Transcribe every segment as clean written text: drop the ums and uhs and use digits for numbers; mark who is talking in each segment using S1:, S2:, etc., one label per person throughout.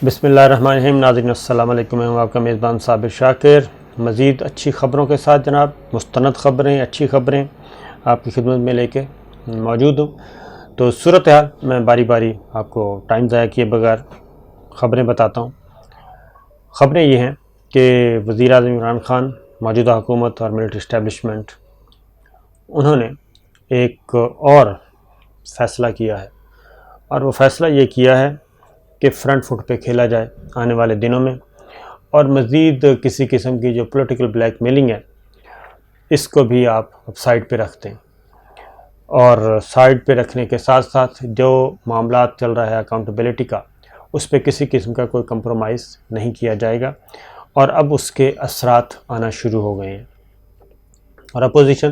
S1: بسم اللہ الرحمن الرحیم۔ ناظرین السلام علیکم، میں ہوں آپ کا میزبان صابر شاکر۔ مزید اچھی خبروں کے ساتھ جناب مستند خبریں، اچھی خبریں آپ کی خدمت میں لے کے موجود ہوں۔ تو صورتحال میں باری باری آپ کو ٹائم ضائع کیے بغیر خبریں بتاتا ہوں۔ خبریں یہ ہیں کہ وزیر اعظم عمران خان، موجودہ حکومت اور ملٹری اسٹیبلشمنٹ، انہوں نے ایک اور فیصلہ کیا ہے، اور وہ فیصلہ یہ کیا ہے کہ فرنٹ فٹ پہ کھیلا جائے آنے والے دنوں میں، اور مزید کسی قسم کی جو پولیٹیکل بلیک میلنگ ہے اس کو بھی آپ سائڈ پہ رکھتے ہیں، اور سائڈ پہ رکھنے کے ساتھ ساتھ جو معاملات چل رہا ہے اکاؤنٹیبلٹی کا، اس پہ کسی قسم کا کوئی کمپرومائز نہیں کیا جائے گا، اور اب اس کے اثرات آنا شروع ہو گئے ہیں۔ اور اپوزیشن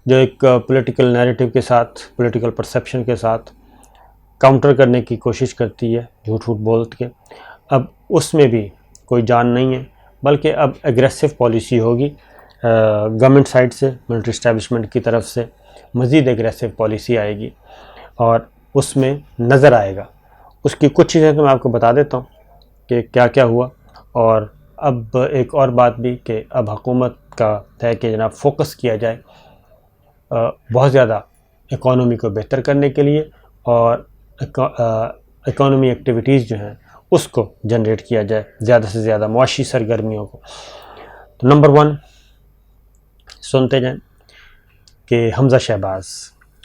S1: جو ایک پولیٹیکل نیریٹو کے ساتھ، پولیٹیکل پرسیپشن کے ساتھ کاؤنٹر کرنے کی کوشش کرتی ہے جھوٹ بول کے، اب اس میں بھی کوئی جان نہیں ہے، بلکہ اب ایگریسو پالیسی ہوگی گورنمنٹ سائڈ سے، ملٹری اسٹیبلشمنٹ کی طرف سے مزید ایگریسو پالیسی آئے گی، اور اس میں نظر آئے گا۔ اس کی کچھ چیزیں تو میں آپ کو بتا دیتا ہوں کہ کیا کیا ہوا، اور اب ایک اور بات بھی کہ اب حکومت کا ہے کہ جناب فوکس کیا جائے بہت زیادہ اکانومی کو بہتر کرنے کے لیے، اور اکانومی ایکٹیویٹیز جو ہیں اس کو جنریٹ کیا جائے، زیادہ سے زیادہ معاشی سرگرمیوں کو۔ تو نمبر 1 سنتے جائیں کہ حمزہ شہباز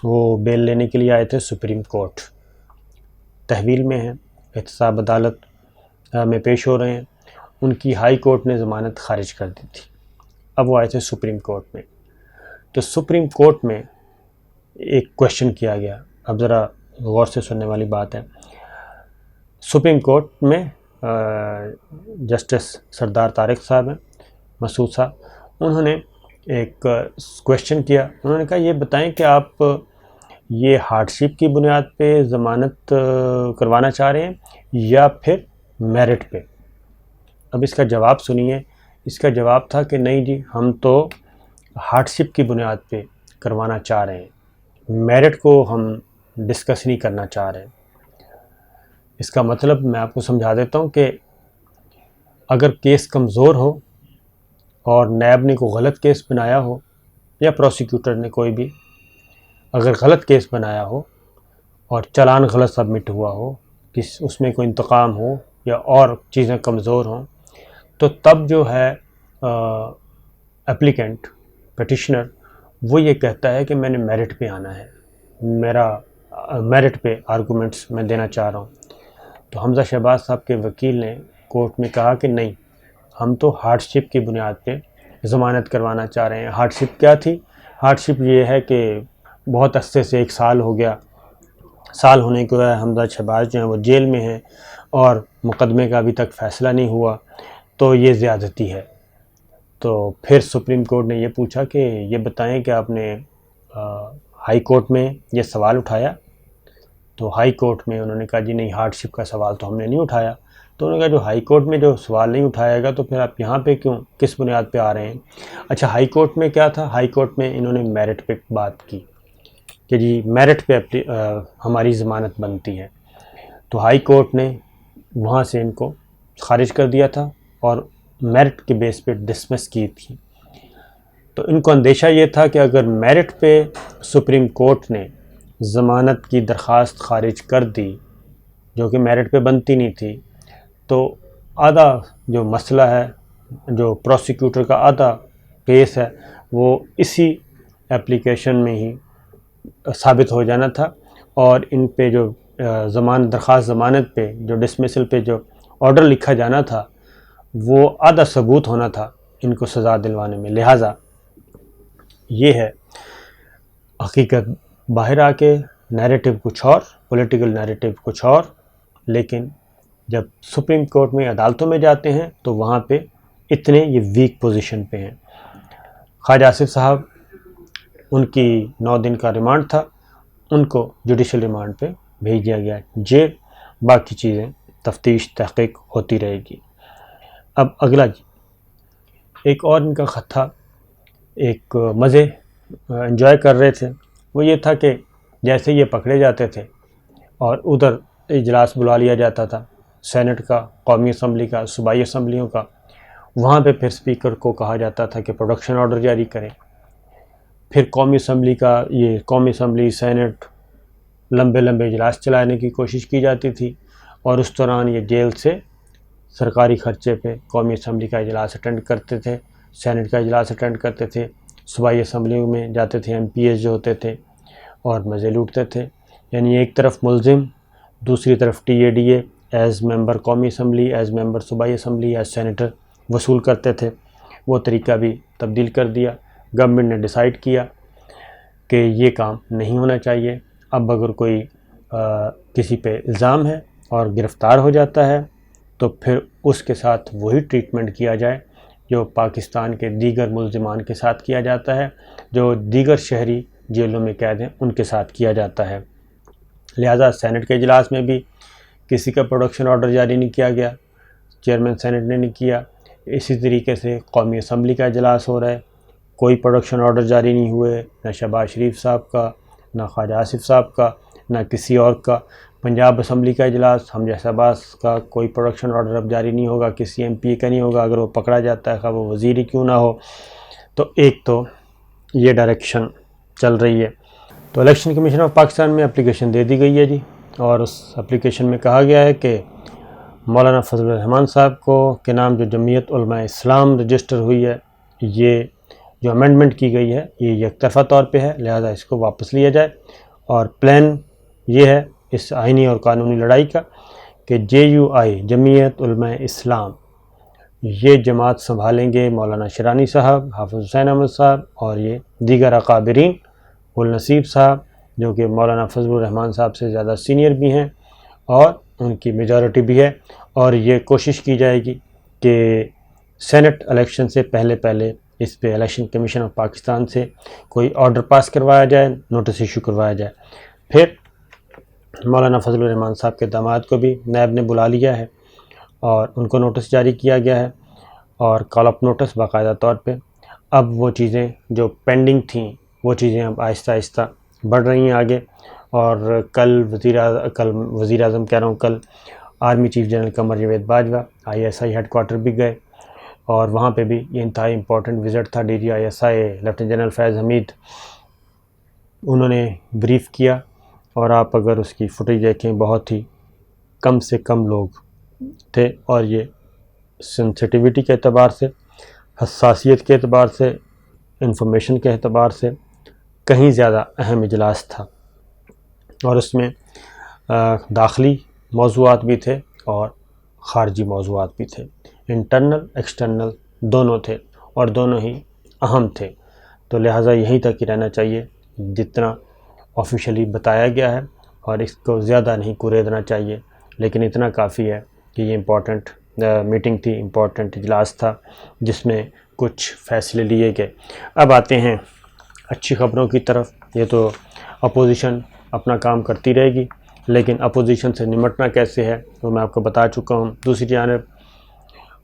S1: وہ بیل لینے کے لیے آئے تھے سپریم کورٹ، تحویل میں ہیں، احتساب عدالت میں پیش ہو رہے ہیں، ان کی ہائی کورٹ نے ضمانت خارج کر دی تھی، اب وہ آئے تھے سپریم کورٹ میں۔ تو سپریم کورٹ میں ایک کویشچن کیا گیا، اب ذرا غور سے سننے والی بات ہے۔ سپریم کورٹ میں جسٹس سردار طارق صاحب ہیں، مسعود صاحب، انہوں نے ایک کویشچن کیا، انہوں نے کہا یہ بتائیں کہ آپ یہ ہارڈ شپ کی بنیاد پہ ضمانت کروانا چاہ رہے ہیں یا پھر میرٹ پہ؟ اب اس کا جواب سنیے۔ اس کا جواب تھا کہ نہیں جی، ہم تو ہارڈ شپ کی بنیاد پہ کروانا چاہ رہے ہیں، میرٹ کو ہم ڈسکس نہیں کرنا چاہ رہے ہیں۔ اس کا مطلب میں آپ کو سمجھا دیتا ہوں کہ اگر کیس کمزور ہو اور نیب نے کوئی غلط کیس بنایا ہو، یا پروسیکیوٹر نے کوئی بھی اگر غلط کیس بنایا ہو اور چلان غلط سبمٹ ہوا ہو، اس میں کوئی انتقام ہو یا اور چیزیں کمزور ہوں، تو تب جو ہے اپلیکنٹ، پٹیشنر، وہ یہ کہتا ہے کہ میں نے میرٹ پہ آنا ہے، میرا میرٹ پہ آرگومنٹس میں دینا چاہ رہا ہوں۔ تو حمزہ شہباز صاحب کے وکیل نے کورٹ میں کہا کہ نہیں، ہم تو ہارڈ شپ کی بنیاد پہ ضمانت کروانا چاہ رہے ہیں۔ ہارڈ شپ کیا تھی؟ ہارڈ شپ یہ ہے کہ بہت عرصے سے 1 سال ہو گیا، سال ہونے کے بعد حمزہ شہباز جو ہیں وہ جیل میں ہیں، اور مقدمے کا ابھی تک فیصلہ نہیں ہوا، تو یہ زیادتی ہے۔ تو پھر سپریم کورٹ نے یہ پوچھا کہ یہ بتائیں کہ آپ نے ہائی کورٹ میں یہ سوال اٹھایا؟ تو ہائی کورٹ میں انہوں نے کہا جی نہیں، ہارڈ شپ کا سوال تو ہم نے نہیں اٹھایا۔ تو انہوں نے کہا جو ہائی کورٹ میں جو سوال نہیں اٹھایا گا تو پھر آپ یہاں پہ کیوں، کس بنیاد پہ آ رہے ہیں؟ اچھا، ہائی کورٹ میں کیا تھا؟ ہائی کورٹ میں انہوں نے میرٹ پہ بات کی کہ جی میرٹ پہ ہماری ضمانت بنتی ہے۔ تو ہائی کورٹ نے وہاں سے ان کو خارج کر دیا تھا اور میرٹ کے بیس پہ ڈسمس کی تھی۔ تو ان کو اندیشہ یہ تھا کہ اگر میرٹ پہ سپریم کورٹ نے ضمانت کی درخواست خارج کر دی، جو کہ میرٹ پہ بنتی نہیں تھی، تو آدھا جو مسئلہ ہے، جو پروسیکیوٹر کا آدھا کیس ہے، وہ اسی اپلیکیشن میں ہی ثابت ہو جانا تھا، اور ان پہ جو درخواست ضمانت پہ جو ڈسمسل پہ جو آرڈر لکھا جانا تھا، وہ آدھا ثبوت ہونا تھا ان کو سزا دلوانے میں۔ لہٰذا یہ ہے حقیقت، باہر آ کے نیریٹو کچھ اور، پولیٹیکل نیریٹو کچھ اور، لیکن جب سپریم کورٹ میں عدالتوں میں جاتے ہیں تو وہاں پہ اتنے یہ ویک پوزیشن پہ ہیں۔ خواجہ آصف صاحب، ان کی 9 دن کا ریمانڈ تھا، ان کو جوڈیشل ریمانڈ پہ بھیج دیا گیا جیل، باقی چیزیں تفتیش تحقیق ہوتی رہے گی۔ اب اگلا جی، ایک اور ان کا خط تھا، ایک مزے انجوائے کر رہے تھے، وہ یہ تھا کہ جیسے یہ پکڑے جاتے تھے اور ادھر اجلاس بلا لیا جاتا تھا سینٹ کا، قومی اسمبلی کا، صوبائی اسمبلیوں کا، وہاں پہ پھر اسپیکر کو کہا جاتا تھا کہ پروڈکشن آرڈر جاری کریں. پھر قومی اسمبلی کا یہ قومی اسمبلی سینٹ لمبے لمبے اجلاس چلانے کی کوشش کی جاتی تھی، اور اس دوران یہ جیل سے سرکاری خرچے پہ قومی اسمبلی کا اجلاس اٹینڈ کرتے تھے، سینٹ کا اجلاس اٹینڈ کرتے تھے، صوبائی اسمبلیوں میں جاتے تھے، ایم پی ایس جو ہوتے تھے اور مزے لوٹتے تھے. یعنی ایک طرف ملزم، دوسری طرف T A D A as member قومی اسمبلی، ایز ممبر صوبائی اسمبلی، ایز سینیٹر وصول کرتے تھے. وہ طریقہ بھی تبدیل کر دیا. گورنمنٹ نے ڈیسائیڈ کیا کہ یہ کام نہیں ہونا چاہیے. اب اگر کوئی کسی پہ الزام ہے اور گرفتار ہو جاتا ہے تو پھر اس کے ساتھ وہی ٹریٹمنٹ کیا جائے جو پاکستان کے دیگر ملزمان کے ساتھ کیا جاتا ہے، جو دیگر شہری جیلوں میں قید ہیں ان کے ساتھ کیا جاتا ہے. لہٰذا سینٹ کے اجلاس میں بھی کسی کا پروڈکشن آرڈر جاری نہیں کیا گیا، چیئرمین سینٹ نے نہیں کیا. اسی طریقے سے قومی اسمبلی کا اجلاس ہو رہا ہے، کوئی پروڈکشن آرڈر جاری نہیں ہوئے، نہ شہباز شریف صاحب کا، نہ خواجہ آصف صاحب کا، نہ کسی اور کا. پنجاب اسمبلی کا اجلاس حمزہ شہباز کا کوئی پروڈکشن آرڈر اب جاری نہیں ہوگا، کسی ایم پی کا نہیں ہوگا. اگر وہ پکڑا جاتا ہے خواہ وہ وزیر ہی کیوں نہ ہو. تو ایک تو یہ ڈائریکشن چل رہی ہے. تو الیکشن کمیشن آف پاکستان میں اپلیکیشن دے دی گئی ہے جی، اور اس اپلیکیشن میں کہا گیا ہے کہ مولانا فضل الرحمان صاحب کو کے نام جو جمعیت علماء اسلام رجسٹر ہوئی ہے، یہ جو امینڈمنٹ کی گئی ہے یہ یک طرفہ طور پہ ہے، لہذا اس کو واپس لیا جائے. اور پلان یہ ہے اس آئینی اور قانونی لڑائی کا کہ JUI جمعیت علماء اسلام یہ جماعت سنبھالیں گے مولانا شرانی صاحب، حافظ حسین احمد صاحب اور یہ دیگر اکابرین، النصیب صاحب جو کہ مولانا فضل الرحمان صاحب سے زیادہ سینئر بھی ہیں اور ان کی میجورٹی بھی ہے. اور یہ کوشش کی جائے گی کہ سینٹ الیکشن سے پہلے اس پہ الیکشن کمیشن آف پاکستان سے کوئی آرڈر پاس کروایا جائے، نوٹس ایشو کروایا جائے. پھر مولانا فضل الرحمان صاحب کے داماد کو بھی نیب نے بلا لیا ہے اور ان کو نوٹس جاری کیا گیا ہے، اور کال اپ نوٹس باقاعدہ طور پہ. اب وہ چیزیں جو پینڈنگ تھیں وہ چیزیں اب آہستہ آہستہ بڑھ رہی ہیں آگے. اور کل وزیر اعظم کہہ رہا ہوں، کل army chief general Qamar Javed Bajwa ISI head quarter بھی گئے، اور وہاں پہ بھی یہ انتہائی امپورٹنٹ وزٹ تھا. DG ISI lieutenant general Faiz Hameed انہوں نے بریف کیا، اور آپ اگر اس کی فوٹیج دیکھیں بہت ہی کم سے کم لوگ تھے، اور یہ سینسٹیوٹی کے اعتبار سے، حساسیت کے اعتبار سے، انفارمیشن کے اعتبار سے کہیں زیادہ اہم اجلاس تھا. اور اس میں داخلی موضوعات بھی تھے اور خارجی موضوعات بھی تھے، انٹرنل ایکسٹرنل دونوں تھے، اور دونوں ہی اہم تھے. تو لہٰذا یہیں تک ہی رہنا چاہیے جتنا آفیشلی بتایا گیا ہے، اور اس کو زیادہ نہیں کوریدنا چاہیے. لیکن اتنا کافی ہے کہ یہ امپورٹنٹ میٹنگ تھی، امپورٹنٹ اجلاس تھا جس میں کچھ فیصلے لیے گئے. اب آتے ہیں اچھی خبروں کی طرف. یہ تو اپوزیشن اپنا کام کرتی رہے گی، لیکن اپوزیشن سے نمٹنا کیسے ہے وہ میں آپ کو بتا چکا ہوں. دوسری جانب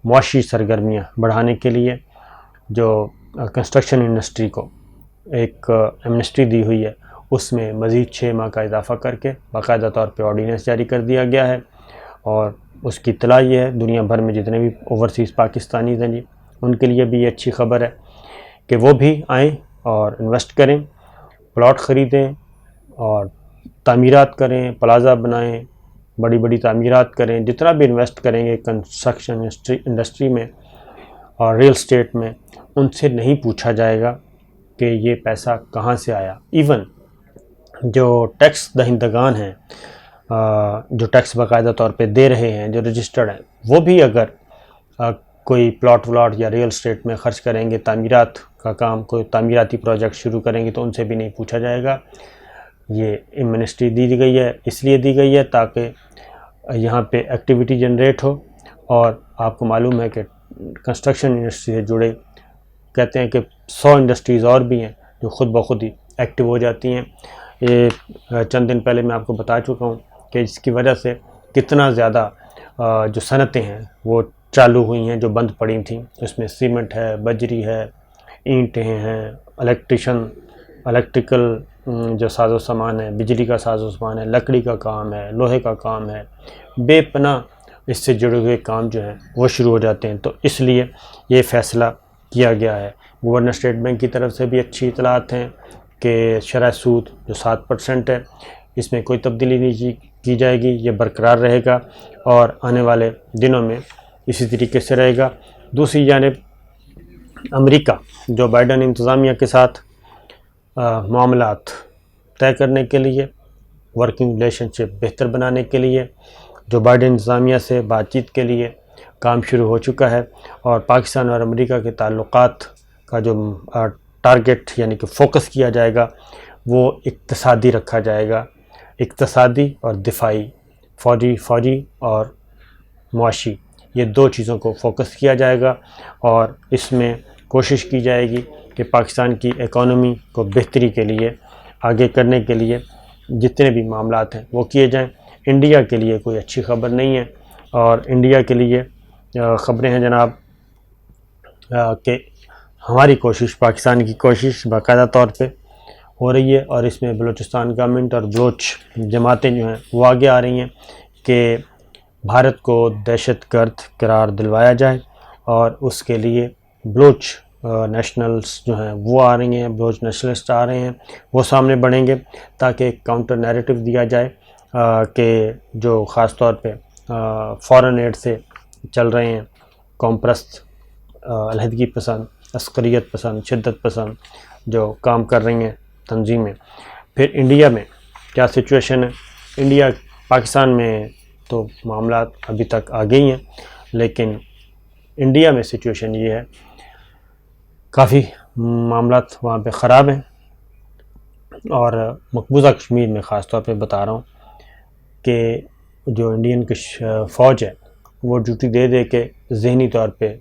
S1: معاشی سرگرمیاں بڑھانے کے لیے جو کنسٹرکشن انڈسٹری کو ایک ایمنسٹی دی ہوئی ہے، اس میں مزید 6 ماہ کا اضافہ کر کے باقاعدہ طور پہ آرڈیننس جاری کر دیا گیا ہے. اور اس کی اطلاع یہ ہے دنیا بھر میں جتنے بھی اوورسیز پاکستانیز ہیں جی، ان کے لیے بھی یہ اچھی خبر ہے کہ وہ بھی آئیں اور انویسٹ کریں، پلاٹ خریدیں اور تعمیرات کریں، پلازا بنائیں، بڑی بڑی تعمیرات کریں. جتنا بھی انویسٹ کریں گے کنسٹرکشن انڈسٹری میں اور ریل اسٹیٹ میں، ان سے نہیں پوچھا جائے گا کہ یہ پیسہ کہاں سے آیا. ایون جو ٹیکس دہندگان ہیں، جو ٹیکس باقاعدہ طور پہ دے رہے ہیں، جو رجسٹرڈ ہیں، وہ بھی اگر کوئی پلاٹ یا ریل اسٹیٹ میں خرچ کریں گے، تعمیرات کا کام، کوئی تعمیراتی پروجیکٹ شروع کریں گے، تو ان سے بھی نہیں پوچھا جائے گا. یہ ایمنسٹی دی گئی ہے، اس لیے دی گئی ہے تاکہ یہاں پہ ایکٹیویٹی جنریٹ ہو. اور آپ کو معلوم ہے کہ کنسٹرکشن انڈسٹری سے جڑے کہتے ہیں کہ 100 انڈسٹریز اور بھی ہیں جو خود بخود ہی ایکٹیو ہو جاتی ہیں. یہ چند دن پہلے میں آپ کو بتا چکا ہوں کہ اس کی وجہ سے کتنا زیادہ جو صنعتیں ہیں وہ چالو ہوئی ہیں جو بند پڑی تھیں. اس میں سیمنٹ ہے، بجری ہے، اینٹیں ہیں، الیکٹریکل جو ساز و سامان ہے، بجلی کا ساز و سامان ہے، لکڑی کا کام ہے، لوہے کا کام ہے، بے پناہ اس سے جڑے ہوئے کام جو ہیں وہ شروع ہو جاتے ہیں۔ تو اس لیے یہ فیصلہ کیا گیا ہے۔ گورنر اسٹیٹ بینک کی طرف سے بھی اچھی اطلاعات ہیں کہ شرح سود جو 7% ہے اس میں کوئی تبدیلی نہیں کی جائے گی، یہ برقرار رہے گا اور آنے والے دنوں میں اسی طریقے سے رہے گا۔ دوسری جانب امریکہ جو بائیڈن انتظامیہ کے ساتھ معاملات طے کرنے کے لیے، ورکنگ ریلیشن شپ بہتر بنانے کے لیے، جو بائیڈن انتظامیہ سے بات چیت کے لیے کام شروع ہو چکا ہے، اور پاکستان اور امریکہ کے تعلقات کا جو ٹارگٹ یعنی کہ فوکس کیا جائے گا وہ اقتصادی رکھا جائے گا، اقتصادی اور دفاعی، فوجی اور معاشی، یہ دو چیزوں کو فوکس کیا جائے گا، اور اس میں کوشش کی جائے گی کہ پاکستان کی اکانومی کو بہتری کے لیے آگے کرنے کے لیے جتنے بھی معاملات ہیں وہ کیے جائیں۔ انڈیا کے لیے کوئی اچھی خبر نہیں ہے، اور انڈیا کے لیے خبریں ہیں جناب کہ ہماری کوشش، پاکستان کی کوشش باقاعدہ طور پہ ہو رہی ہے، اور اس میں بلوچستان گورنمنٹ اور بلوچ جماعتیں جو ہیں وہ آگے آ رہی ہیں کہ بھارت کو دہشت گرد قرار دلوایا جائے، اور اس کے لیے بلوچ نیشنلز جو ہیں وہ آ رہی ہیں، بلوچ نیشنلسٹ آ رہے ہیں، وہ سامنے بڑھیں گے تاکہ ایک کاؤنٹر نیریٹو دیا جائے کہ جو خاص طور پہ فارن ایڈ سے چل رہے ہیں، قوم پرست، علیحدگی پسند، عسکریت پسند، شدت پسند جو کام کر رہی ہیں تنظیمیں۔ پھر انڈیا میں کیا سچویشن ہے؟ انڈیا پاکستان میں تو معاملات ابھی تک آگے ہی ہیں، لیکن انڈیا میں سچویشن یہ ہے، کافی معاملات وہاں پہ خراب ہیں، اور مقبوضہ کشمیر میں خاص طور پہ بتا رہا ہوں کہ جو انڈین فوج ہے وہ ڈیوٹی دے دے کے ذہنی طور پہ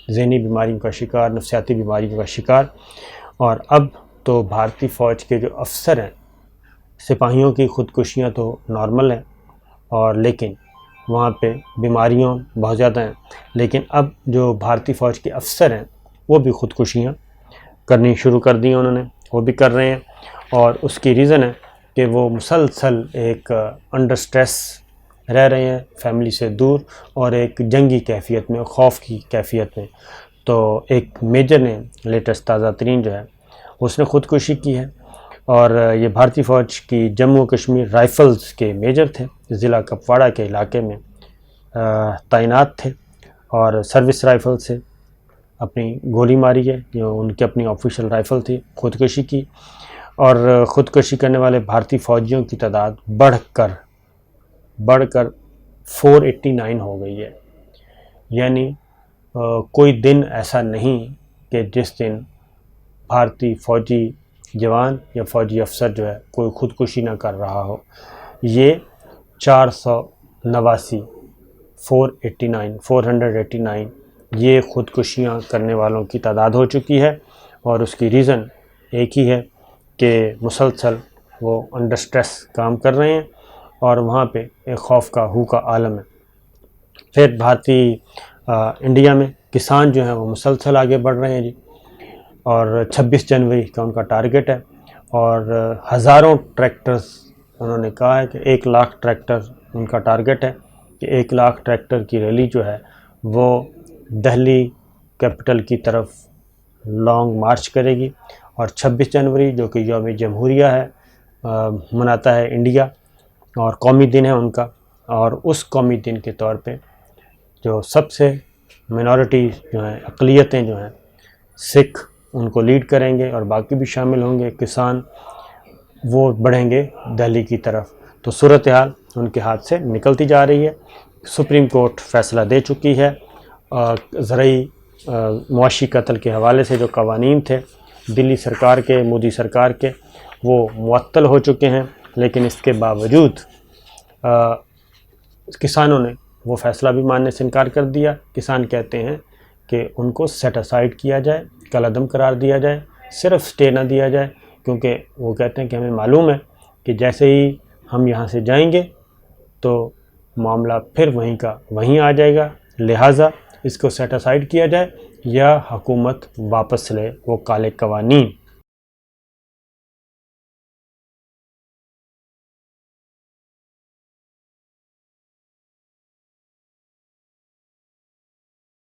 S1: ذہنی بیماریوں کا شکار، نفسیاتی بیماریوں کا شکار، اور اب تو بھارتی فوج کے جو افسر ہیں، سپاہیوں کی خودکشیاں تو نارمل ہیں، اور لیکن وہاں پہ بیماریاں بہت زیادہ ہیں، لیکن اب جو بھارتی فوج کے افسر ہیں وہ بھی خودکشیاں کرنی شروع کر دی ہیں، انہوں نے، وہ بھی کر رہے ہیں، اور اس کی ریزن ہے کہ وہ مسلسل ایک انڈر سٹریس رہ رہے ہیں، فیملی سے دور، اور ایک جنگی کیفیت میں، خوف کی کیفیت میں۔ تو ایک میجر نے لیٹسٹ تازہ ترین جو ہے اس نے خودکشی کی ہے، اور یہ بھارتی فوج کی جموں کشمیر رائفلز کے میجر تھے، ضلع کپواڑہ کے علاقے میں تعینات تھے، اور سروس رائفل سے اپنی گولی ماری ہے، جو ان کی اپنی آفیشیل رائفل تھی، خودکشی کی، اور خودکشی کرنے والے بھارتی فوجیوں کی تعداد بڑھ کر 489 ہو گئی ہے۔ یعنی کوئی دن ایسا نہیں کہ جس دن بھارتی فوجی جوان یا فوجی افسر جو ہے کوئی خودکشی نہ کر رہا ہو۔ یہ 489 یہ خودکشیاں کرنے والوں کی تعداد ہو چکی ہے، اور اس کی ریزن ایک ہی ہے کہ مسلسل وہ انڈر سٹریس کام کر رہے ہیں، اور وہاں پہ ایک خوف کا ہو کا عالم ہے۔ پھر انڈیا میں کسان جو ہیں وہ مسلسل آگے بڑھ رہے ہیں جی، اور 26 جنوری کا ان کا ٹارگٹ ہے، اور ہزاروں ٹریکٹرز، انہوں نے کہا ہے کہ 1 لاکھ ٹریکٹر ان کا ٹارگٹ ہے، کہ 1 لاکھ ٹریکٹر کی ریلی جو ہے وہ دہلی کیپٹل کی طرف لانگ مارچ کرے گی، اور 26 جنوری جو کہ یوم جمہوریہ ہے، مناتا ہے انڈیا، اور قومی دن ہے ان کا، اور اس قومی دن کے طور پہ جو سب سے مینورٹی جو ہیں، اقلیتیں جو ہیں، سکھ ان کو لیڈ کریں گے، اور باقی بھی شامل ہوں گے، کسان، وہ بڑھیں گے دہلی کی طرف۔ تو صورتحال ان کے ہاتھ سے نکلتی جا رہی ہے۔ سپریم کورٹ فیصلہ دے چکی ہے، زرعی معاشی قتل کے حوالے سے جو قوانین تھے دلی سرکار کے، مودی سرکار کے، وہ معطل ہو چکے ہیں، لیکن اس کے باوجود کسانوں نے وہ فیصلہ بھی ماننے سے انکار کر دیا۔ کسان کہتے ہیں کہ ان کو سیٹ اسائڈ کیا جائے، کالعدم قرار دیا جائے، صرف سٹے نہ دیا جائے، کیونکہ وہ کہتے ہیں کہ ہمیں معلوم ہے کہ جیسے ہی ہم یہاں سے جائیں گے تو معاملہ پھر وہیں کا وہیں آ جائے گا، لہٰذا اس کو سیٹ اسائڈ کیا جائے یا حکومت واپس لے وہ کالے قوانین۔